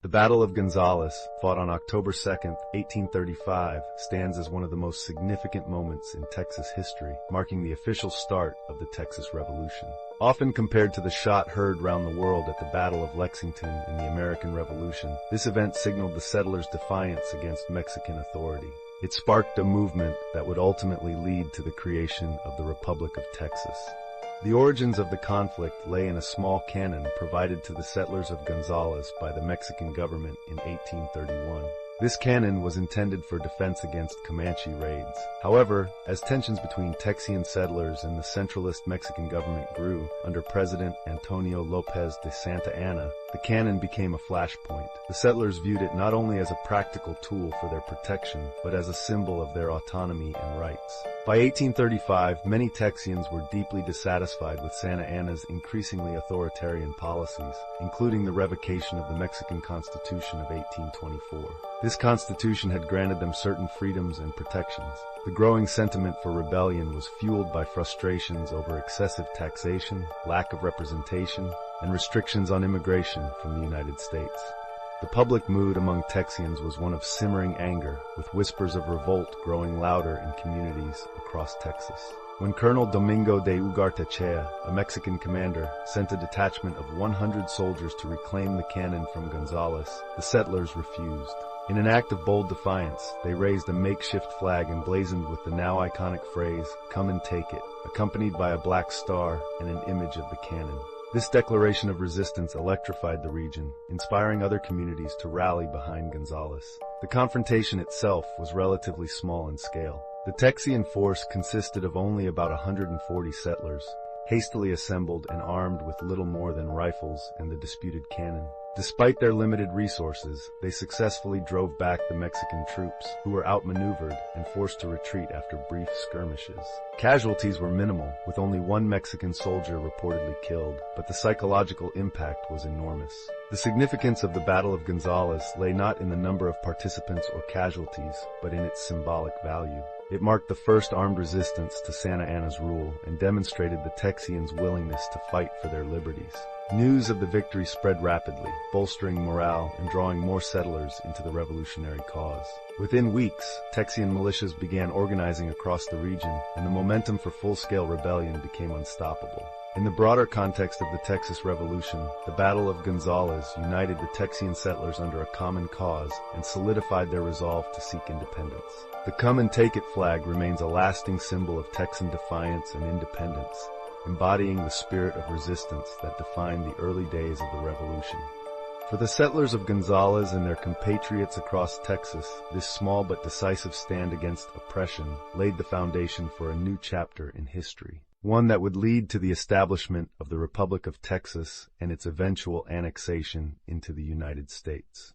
The Battle of Gonzales, fought on October 2nd, 1835, stands as one of the most significant moments in Texas history, marking the official start of the Texas Revolution. Often compared to the shot heard round the world at the Battle of Lexington in the American Revolution, this event signaled the settlers' defiance against Mexican authority. It sparked a movement that would ultimately lead to the creation of the Republic of Texas. The origins of the conflict lay in a small cannon provided to the settlers of Gonzales by the Mexican government in 1831. This cannon was intended for defense against Comanche raids. However, as tensions between Texian settlers and the centralist Mexican government grew under President Antonio López de Santa Anna, the cannon became a flashpoint. The settlers viewed it not only as a practical tool for their protection, but as a symbol of their autonomy and rights. By 1835, many Texians were deeply dissatisfied with Santa Anna's increasingly authoritarian policies, including the revocation of the Mexican Constitution of 1824. This constitution had granted them certain freedoms and protections. The growing sentiment for rebellion was fueled by frustrations over excessive taxation, lack of representation, and restrictions on immigration from the United States. The public mood among Texians was one of simmering anger, with whispers of revolt growing louder in communities across Texas. When Colonel Domingo de Ugartechea, a Mexican commander, sent a detachment of 100 soldiers to reclaim the cannon from Gonzales, the settlers refused. In an act of bold defiance, they raised a makeshift flag emblazoned with the now iconic phrase, "Come and take it," accompanied by a black star and an image of the cannon. This declaration of resistance electrified the region, inspiring other communities to rally behind Gonzales. The confrontation itself was relatively small in scale. The Texian force consisted of only about 140 settlers, hastily assembled and armed with little more than rifles and the disputed cannon. Despite their limited resources, they successfully drove back the Mexican troops, who were outmaneuvered and forced to retreat after brief skirmishes. Casualties were minimal, with only one Mexican soldier reportedly killed, but the psychological impact was enormous. The significance of the Battle of Gonzales lay not in the number of participants or casualties, but in its symbolic value. It marked the first armed resistance to Santa Anna's rule and demonstrated the Texians' willingness to fight for their liberties. News of the victory spread rapidly, bolstering morale and drawing more settlers into the revolutionary cause. Within weeks, Texian militias began organizing across the region, and the momentum for full-scale rebellion became unstoppable. In the broader context of the Texas Revolution, the Battle of Gonzales united the Texian settlers under a common cause and solidified their resolve to seek independence. The "Come and Take It" flag remains a lasting symbol of Texan defiance and independence, embodying the spirit of resistance that defined the early days of the Revolution. For the settlers of Gonzales and their compatriots across Texas, this small but decisive stand against oppression laid the foundation for a new chapter in history, one that would lead to the establishment of the Republic of Texas and its eventual annexation into the United States.